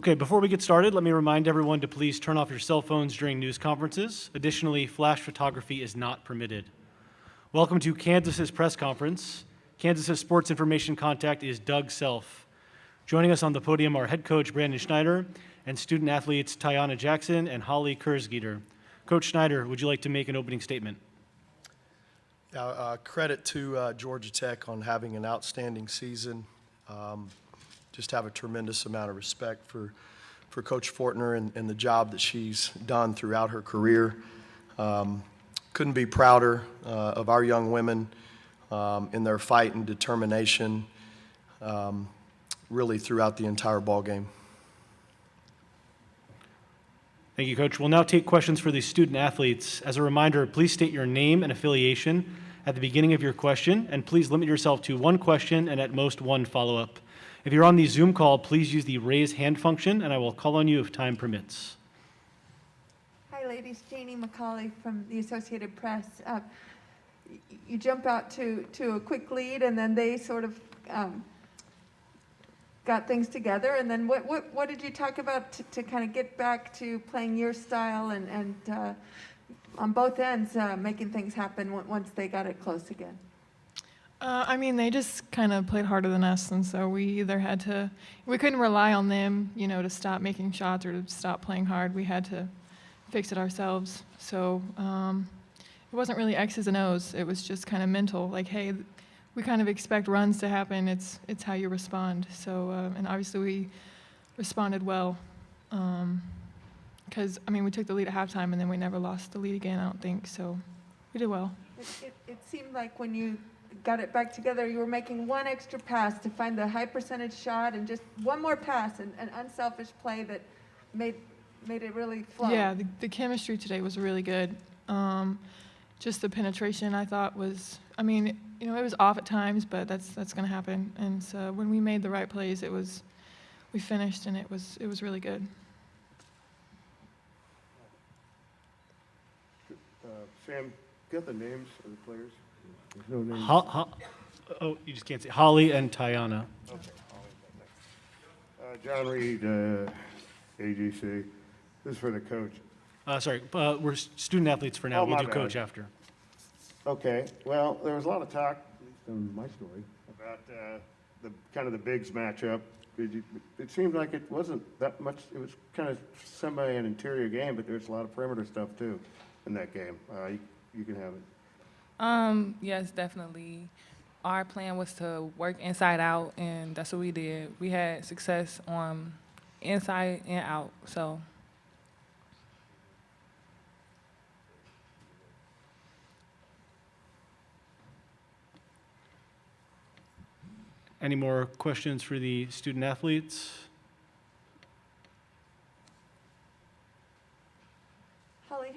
Okay, before we get started, let me remind everyone to please turn off your cell phones during news conferences. Additionally, flash photography is not permitted. Welcome to Kansas's press conference. Kansas's sports information contact is Doug Self. Joining us on the podium are head coach Brandon Schneider and student athletes Tiana Jackson and Holly Kurzgitter. Coach Schneider, would you like to make an opening statement? Credit to Georgia Tech on having an outstanding season. Just have a tremendous amount of respect for Coach Fortner and the job that she's done throughout her career. Couldn't be prouder of our young women in their fight and determination really throughout the entire ball game. Thank you, Coach. We'll now take questions for the student athletes. As a reminder, please state your name and affiliation at the beginning of your question, and please limit yourself to one question and at most one follow-up. If you're on the Zoom call, please use the raise hand function, and I will call on you if time permits. Hi, ladies. Janie McCauley from the Associated Press. You jump out to a quick lead, and then they sort of got things together. And then what did you talk about to kind of get back to playing your style and on both ends making things happen once they got it close again? They just kind of played harder than us, and so we couldn't rely on them, to stop making shots or to stop playing hard. We had to fix it ourselves. So it wasn't really X's and O's. It was just kind of mental, like, hey, we kind of expect runs to happen. It's how you respond. So, and obviously we responded well because, we took the lead at halftime, and then we never lost the lead again, I don't think. So we did well. It seemed like when you got it back together, you were making one extra pass to find the high percentage shot and just one more pass, an unselfish play that made it really flow. Yeah, the chemistry today was really good. Just the penetration I thought was, it was off at times, but that's going to happen. And so when we made the right plays, we finished, and it was really good. Sam, got the names of the players? There's no names. Oh, you just can't say. Holly and Tiana. Okay. John Reed, AGC. This is for the coach. Sorry, we're student athletes for now. Oh, We'll my do bad. coach after. Okay. Well, there was a lot of talk, at least in my story, about the bigs matchup. It seemed like it wasn't that much. It was kind of an interior game, but there's a lot of perimeter stuff too in that game. You can have it. Yes, definitely. Our plan was to work inside out, and that's what we did. We had success on inside and out, so. Any more questions for the student athletes? Holly,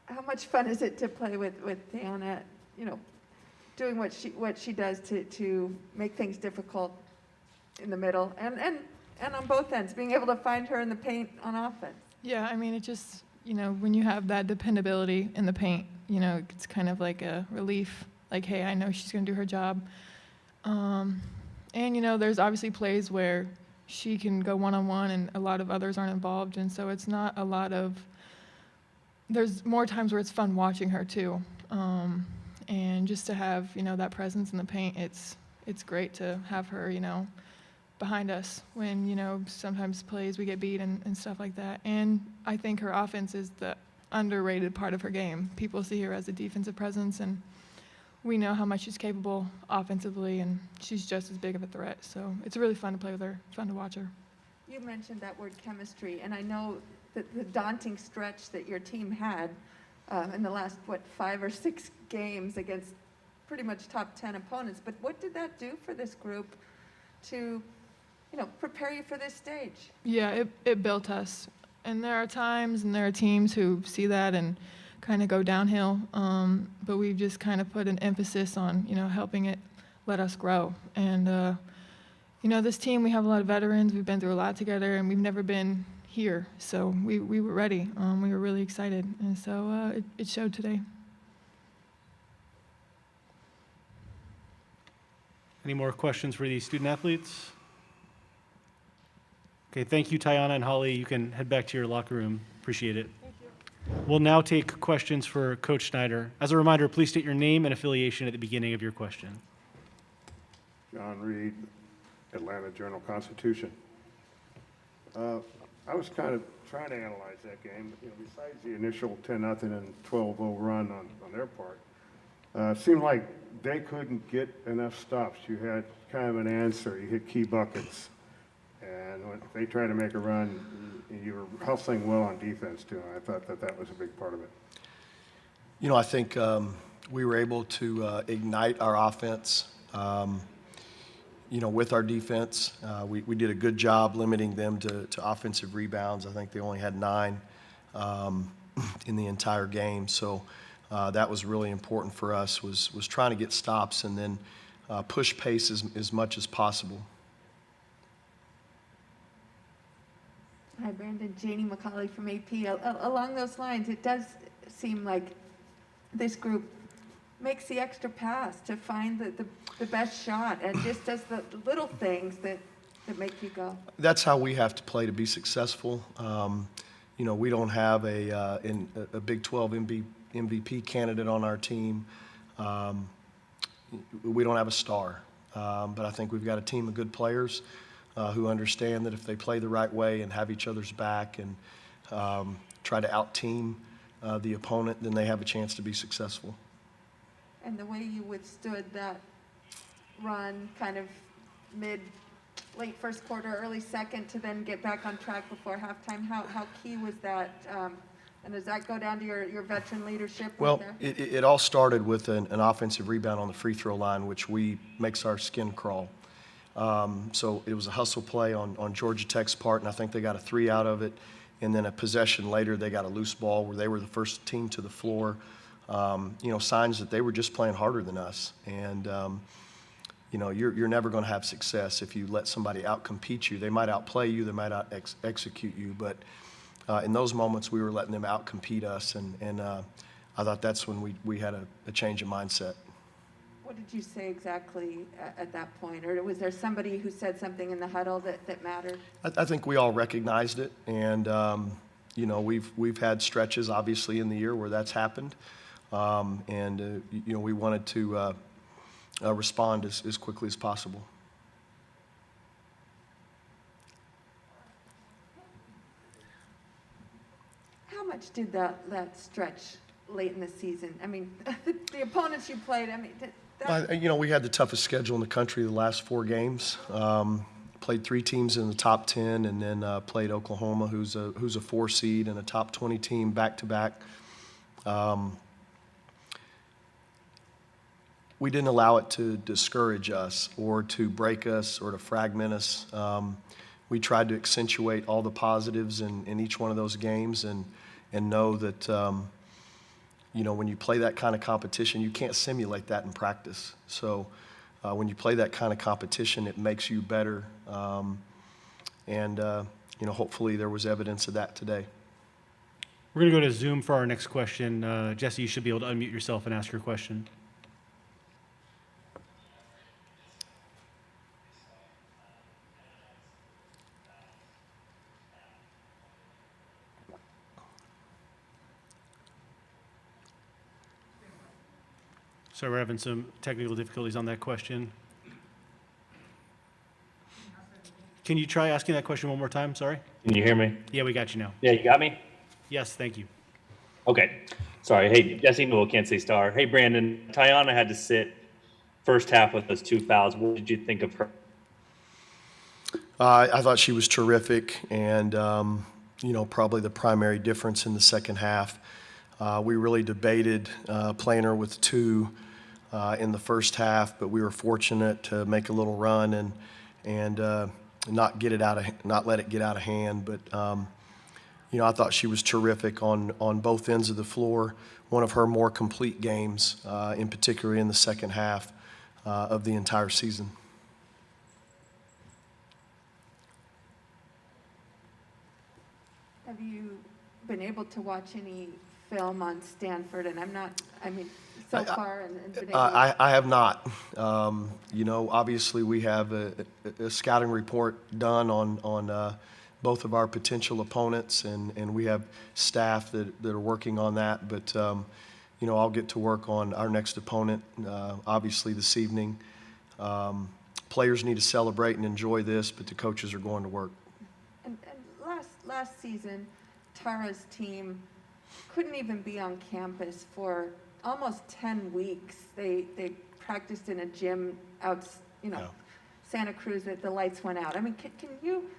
how much fun is it to play with Tiana, doing what she does to make things difficult in the middle and on both ends, being able to find her in the paint on offense? Yeah, it just, when you have that dependability in the paint, it's kind of like a relief. Like, hey, I know she's going to do her job. And, there's obviously plays where she can go one-on-one and a lot of others aren't involved. And so it's not there's more times where it's fun watching her too. And just to have, that presence in the paint, it's great to have her, behind us when, sometimes plays we get beat and stuff like that. And I think her offense is the underrated part of her game. People see her as a defensive presence, and we know how much she's capable offensively, and she's just as big of a threat. So it's really fun to play with her, fun to watch her. You mentioned that word chemistry, and I know that the daunting stretch that your team had in the last, 5 or 6 games against pretty much top 10 opponents. But what did that do for this group to, prepare you for this stage? Yeah, it built us. And there are times and there are teams who see that and kind of go downhill, but we've just kind of put an emphasis on, helping it let us grow. And, this team, we have a lot of veterans. We've been through a lot together, and we've never been here. So we were ready. We were really excited. And so it showed today. Any more questions for the student athletes? Okay, thank you, Tiana and Holly. You can head back to your locker room. Appreciate it. We'll now take questions for Coach Schneider. As a reminder, please state your name and affiliation at the beginning of your question. John Reed, Atlanta Journal-Constitution. I was kind of trying to analyze that game. Besides the initial 10-0 and 12-0 run on their part, seemed like they couldn't get enough stops. You had kind of an answer. You hit key buckets. And when they tried to make a run, you were hustling well on defense, too. And I thought that was a big part of it. I think we were able to ignite our offense, with our defense. We did a good job limiting them to offensive rebounds. I think they only had 9 in the entire game. So that was really important for us, was trying to get stops and then push pace as much as possible. Hi, Brandon. Janie McCauley from AP. Along those lines, it does seem like this group makes the extra pass to find the best shot and just does the little things that make you go. That's how we have to play to be successful. We don't have a Big 12 MVP candidate on our team. We don't have a star. But I think we've got a team of good players who understand that if they play the right way and have each other's back and try to out-team the opponent, then they have a chance to be successful. And the way you withstood that run, kind of late first quarter, early second, to then get back on track before halftime, how key was that? And does that go down to your veteran leadership? Well, there? it all started with an offensive rebound on the free throw line, which makes our skin crawl. So it was a hustle play on Georgia Tech's part, and I think they got a 3 out of it. And then a possession later, they got a loose ball where they were the first team to the floor. Signs that they were just playing harder than us. And, you're never going to have success if you let somebody out-compete you. They might outplay you, they might out-execute you, but in those moments, we were letting them out-compete us, and I thought that's when we had a change of mindset. What did you say exactly at that point? Or was there somebody who said something in the huddle that mattered? I think we all recognized it, and we've had stretches, obviously, in the year where that's happened, and we wanted to respond as quickly as possible. How much did that stretch late in the season? I mean, the opponents you played, We had the toughest schedule in the country the last 4 games. Played 3 teams in the top 10, and then played Oklahoma, who's a 4 seed and a top 20 team back-to-back. We didn't allow it to discourage us or to break us or to fragment us. We tried to accentuate all the positives in each one of those games and know that when you play that kind of competition, you can't simulate that in practice. So when you play that kind of competition, it makes you better. Hopefully there was evidence of that today. We're going to go to Zoom for our next question. Jesse, you should be able to unmute yourself and ask your question. So we're having some technical difficulties on that question. Can you try asking that question one more time? Sorry. Can you hear me? Yeah, we got you now. Yeah, you got me? Yes, thank you. Okay. Sorry. Hey, Jesse Newell, can't say star. Hey, Brandon, Tiana had to sit first half with those 2 fouls. What did you think of her? I thought she was terrific, and probably the primary difference in the second half. We really debated playing her with 2 in the first half, but we were fortunate to make a little run and not let it get out of hand. But I thought she was terrific on both ends of the floor. One of her more complete games, in particular in the second half of the entire season. have you been able to watch any film on Stanford? And so far, and been able I have not. Obviously we have a scouting report done on both of our potential opponents, and we have staff that are working on that. But, I'll get to work on our next opponent, obviously this evening. Players need to celebrate and enjoy this, but the coaches are going to work. And last season, Tara's team couldn't even be on campus for almost 10 weeks. They practiced in a gym out, Yeah. Santa Cruz, that the lights went out. I mean, can you,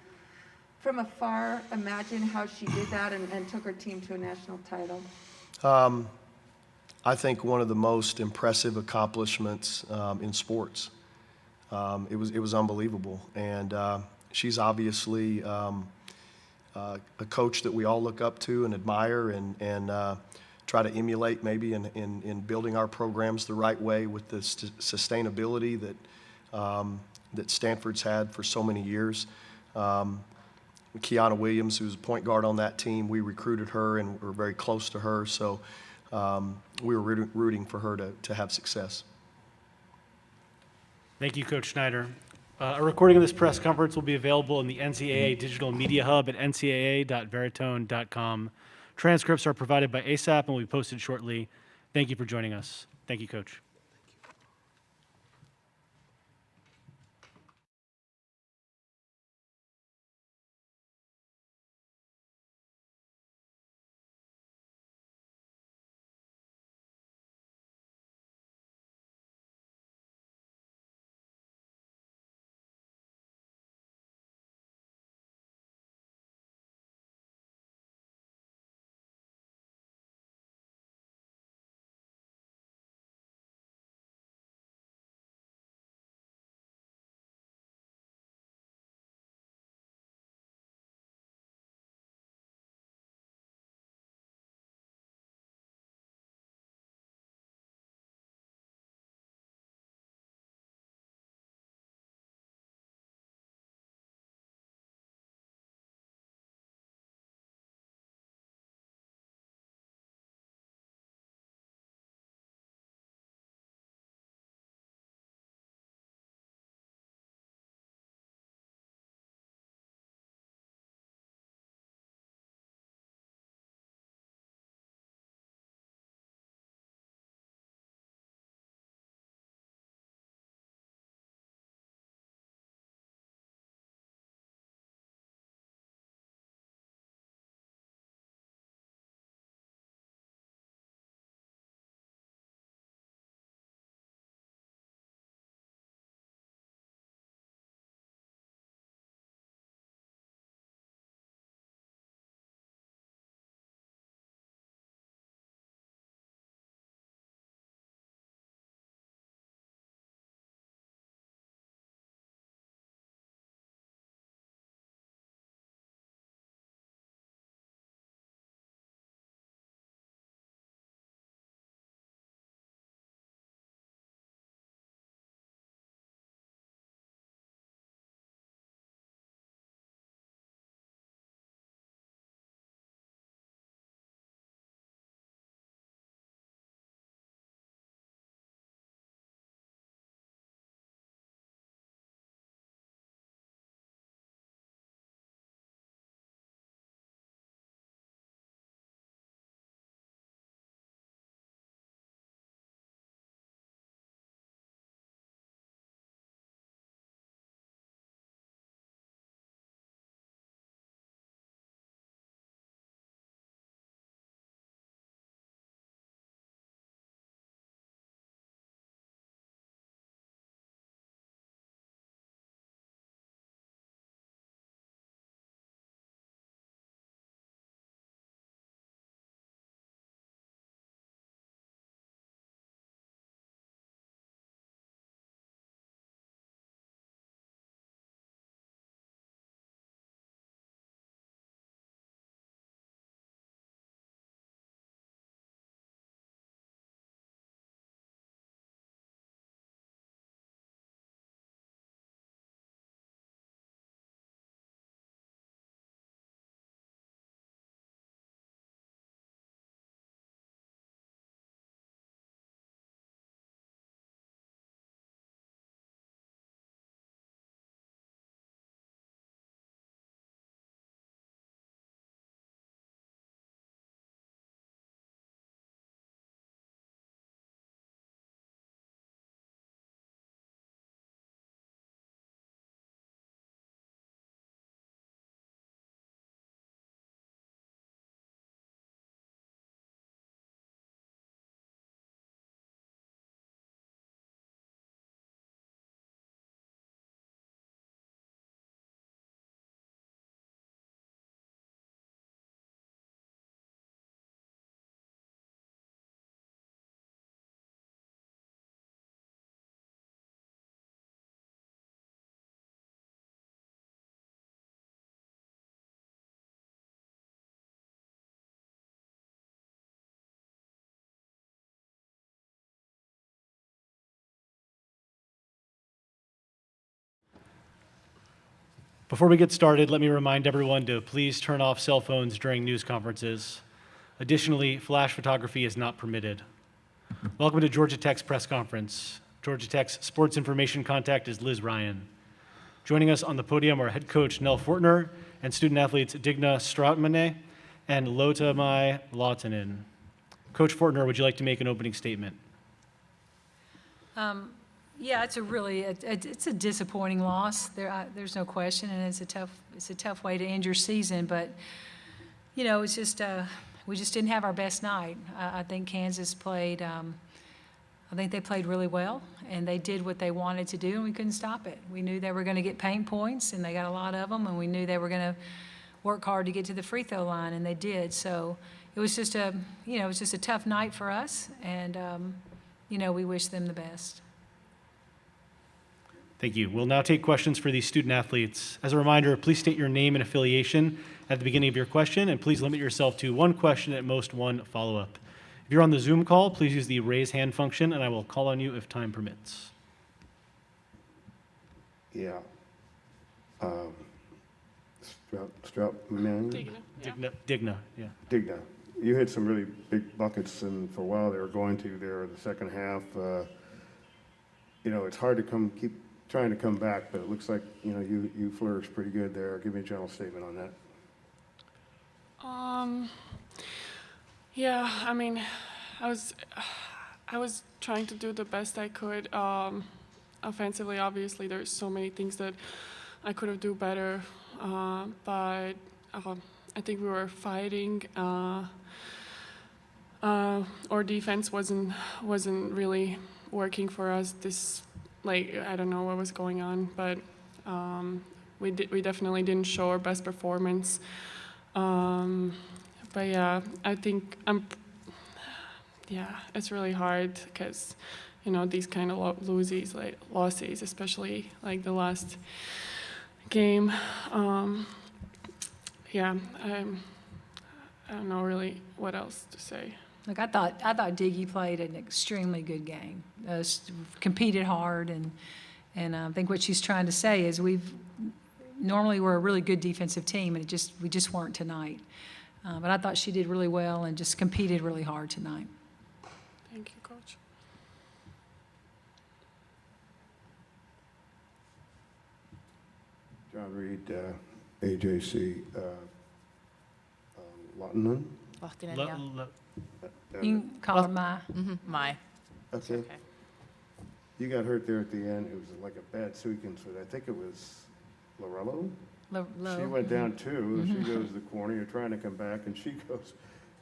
from afar, imagine how she did that and took her team to a national title? I think one of the most impressive accomplishments in sports. It was unbelievable, and she's obviously a coach that we all look up to and admire, and try to emulate maybe in building our programs the right way with the sustainability that Stanford's had for so many years. Kiana Williams, who's a point guard on that team, we recruited her and we're very close to her, so we were rooting for her to have success. Thank you, Coach Schneider. A recording of this press conference will be available in the NCAA Digital Media Hub at ncaa.veritone.com. Transcripts are provided by ASAP and will be posted shortly. Thank you for joining us. Thank you, Coach. Before we get started, let me remind everyone to please turn off cell phones during news conferences. Additionally, flash photography is not permitted. Welcome to Georgia Tech's press conference. Georgia Tech's sports information contact is Liz Ryan. Joining us on the podium are head coach Nell Fortner and student athletes Digna Strautmane and Lotamai Lautanen. Coach Fortner, would you like to make an opening statement? Yeah, it's it's a disappointing loss. There's no question, and it's a tough way to end your season. But you know, it's just we just didn't have our best night. I think Kansas played. I think they played really well, and they did what they wanted to do, and we couldn't stop it. We knew they were going to get paint points, and they got a lot of them, and we knew they were going to work hard to get to the free throw line, and they did. So it was just it was just a tough night for us, and we wish them the best. Thank you. We'll now take questions for these student athletes. As a reminder, please state your name and affiliation at the beginning of your question, and please limit yourself to one question, at most one follow-up. If you're on the Zoom call, please use the raise hand function, and I will call on you if time permits. Yeah. Strautmane? Digna, yeah. Digna. You hit some really big buckets, and for a while they were going to there in the second half. It's hard to keep trying to come back, but it looks like, you flourished pretty good there. Give me a general statement on that. Yeah, I mean, I was trying to do the best I could. Offensively, obviously, there's so many things that I could have do better, but I think we were fighting. Our defense wasn't really working for us. I don't know what was going on, but we definitely didn't show our best performance. But yeah, I think it's really hard because, these kind of losses, especially like the last game. I don't know really what else to say. Look, I thought Diggy played an extremely good game. Competed hard, and I think what she's trying to say is normally we're a really good defensive team, and we just weren't tonight. But I thought she did really well and just competed really hard tonight. Thank you, Coach. John Reed, AJC, Lautanen? Lahtinen, Le- yeah. le- You can call her Mai. My. Okay. Okay. You got hurt there at the end. It was like a bad sequence, but I think it was Lorello? She went down too. She goes to the corner. You're trying to come back, and she goes.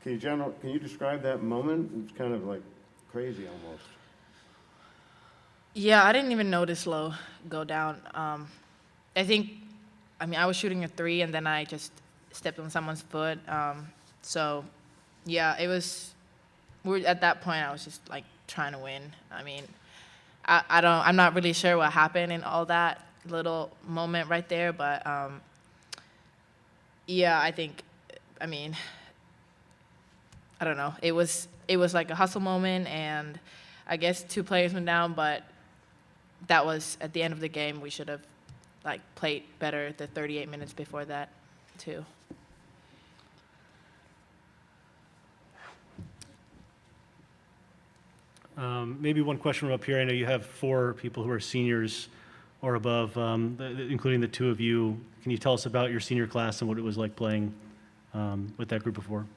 Can you describe that moment? It's kind of like crazy almost. Yeah, I didn't even notice Lo go down. I was shooting a 3, and then I just stepped on someone's foot. So, yeah, at that point, I was just like trying to win. I mean, I'm not really sure what happened in all that little moment right there, but I don't know. It was like a hustle moment, and I guess 2 players went down, but that was at the end of the game. We should have played better the 38 minutes before that too. Maybe one question from up here. I know you have 4 people who are seniors or above, including the 2 of you. Can you tell us about your senior class and what it was like playing with that group before?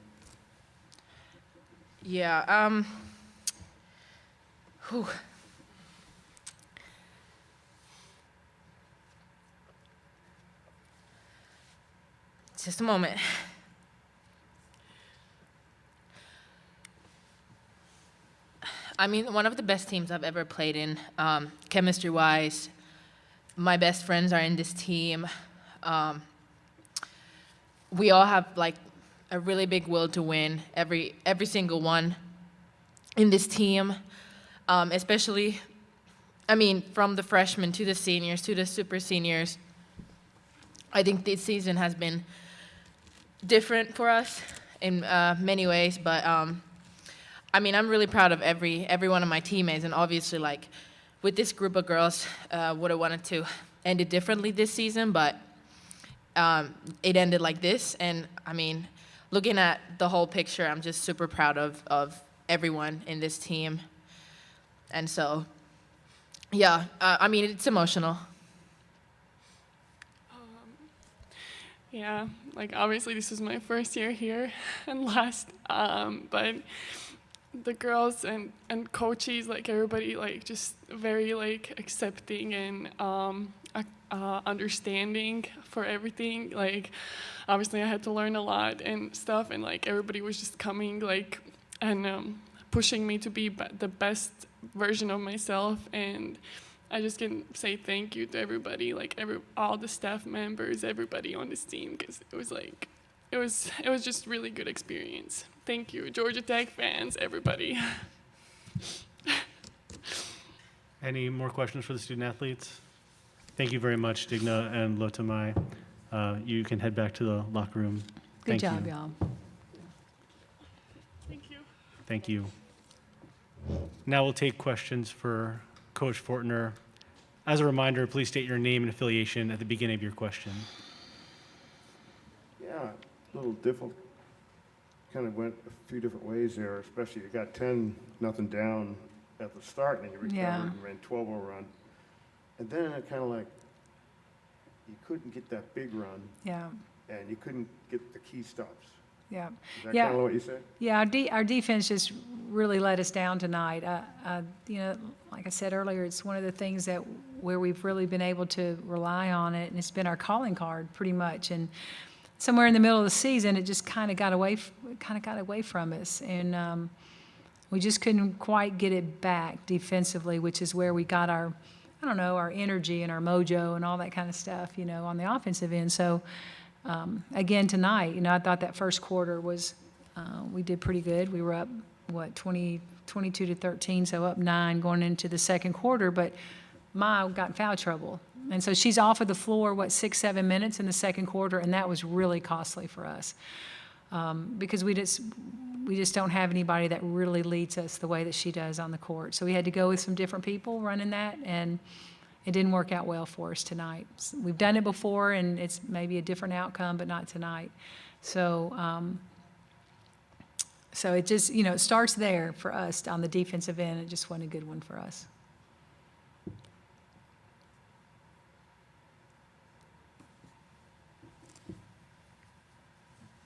Yeah. Just a moment. I mean, one of the best teams I've ever played in, chemistry-wise. My best friends are in this team. We all have a really big will to win. Every single one in this team, especially, from the freshmen to the seniors to the super seniors. I think this season has been different for us in many ways, but I'm really proud of every one of my teammates, and obviously, with this group of girls, would have wanted to end it differently this season, but it ended like this. And I mean, looking at the whole picture, I'm just super proud of everyone in this team. And so, yeah, I mean, it's emotional. Yeah, like obviously this was my first year here and last, but the girls and coaches, like everybody, like just very like accepting and understanding for everything. Like obviously I had to learn a lot and stuff, and like everybody was just coming like and pushing me to be the best version of myself. And I just can say thank you to everybody, like all the staff members, everybody on this team, because it was like, it was just really good experience. Thank you, Georgia Tech fans, everybody. Any more questions for the student athletes? Thank you very much, Digna and Lotamai. You can head back to the locker room. Good Thank job, you. y'all. Thank you. Thank you. Now we'll take questions for Coach Fortner. As a reminder, please state your name and affiliation at the beginning of your question. Yeah, a little different. Kind of went a few different ways there, especially you got 10-0 down at the start, and then you recovered Yeah. and ran 12-0 run. And then it kind of like, you couldn't get that big run, Yeah, and you couldn't get the key stops. yeah. Is that Yeah. kind of what you said? Yeah, our defense just really let us down tonight. You know, like I said earlier, it's one of the things that where we've really been able to rely on it, and it's been our calling card pretty much. And somewhere in the middle of the season, it just kind of got away from us, and we just couldn't quite get it back defensively, which is where we got our, I don't know, our energy and our mojo and all that kind of stuff, you know, on the offensive end. So. Again, tonight, you know, I thought that first quarter was, we did pretty good. We were up, 22-13, so up 9 going into the second quarter, but Maya got in foul trouble. And so she's off of the floor, 6-7 minutes in the second quarter, and that was really costly for us. Because we just don't have anybody that really leads us the way that she does on the court. So we had to go with some different people running that, and it didn't work out well for us tonight. We've done it before, and it's maybe a different outcome, but not tonight. So, so it just, you know, it starts there for us on the defensive end. It just wasn't a good one for us.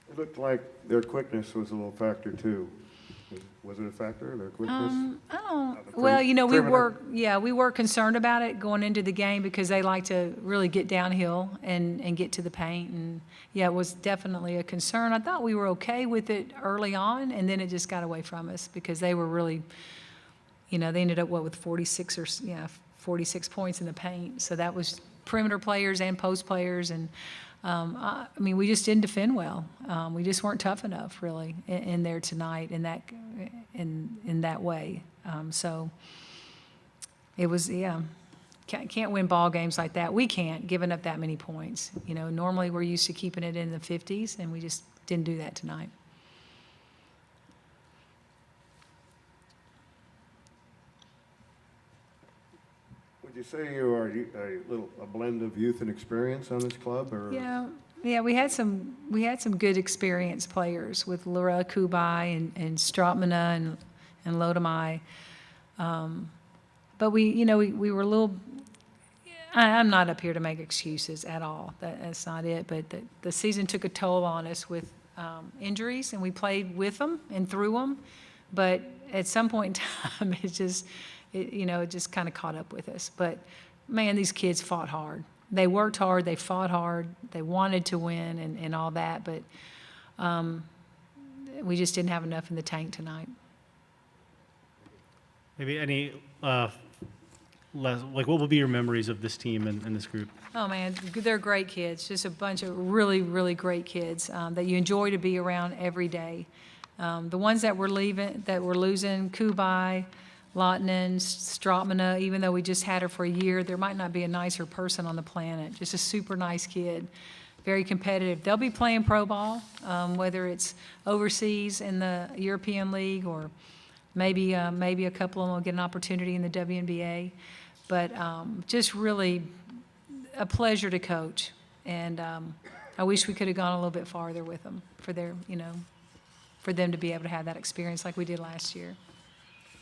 It looked like their quickness was a little factor too. Was it a factor, their quickness? I don't, the well, you know, we perimeter? were concerned about it going into the game because they like to really get downhill and get to the paint. And yeah, it was definitely a concern. I thought we were okay with it early on, and then it just got away from us because they were really, you know, they ended up, with 46 points in the paint. So that was perimeter players and post players. And I mean, we just didn't defend well. We just weren't tough enough, really, in there tonight in that way. So it was, yeah. Can't win ball games like that. We can't, giving up that many points. You know, normally we're used to keeping it in the 50s, and we just didn't do that tonight. Would you say you are a blend of youth and experience on this club, or? Yeah, we had some good experienced players with Laura Kubai and Stratmana and Lotamai. But we were a little. I'm not up here to make excuses at all. That's not it. But the season took a toll on us with injuries, and we played with them and through them. But at some point in time, it just kind of caught up with us. But man, these kids fought hard. They worked hard. They fought hard. They wanted to win and all that. But we just didn't have enough in the tank tonight. Maybe any, what will be your memories of this team and this group? Oh, man, they're great kids. Just a bunch of really, really great kids that you enjoy to be around every day. The ones that we're losing, Kubai, Lottinen, Stratmana, even though we just had her for a year, there might not be a nicer person on the planet. Just a super nice kid, very competitive. They'll be playing pro ball, whether it's overseas in the European League or maybe a couple of them will get an opportunity in the WNBA. But just really a pleasure to coach. And I wish we could have gone a little bit farther with them for their, for them to be able to have that experience like we did last year.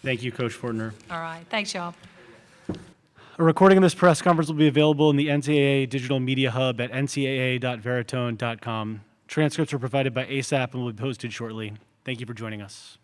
Thank you, Coach Fortner. All right, thanks, y'all. A recording of this press conference will be available in the NCAA Digital Media Hub at ncaa.veritone.com. Transcripts were provided by ASAP and will be posted shortly. Thank you for joining us.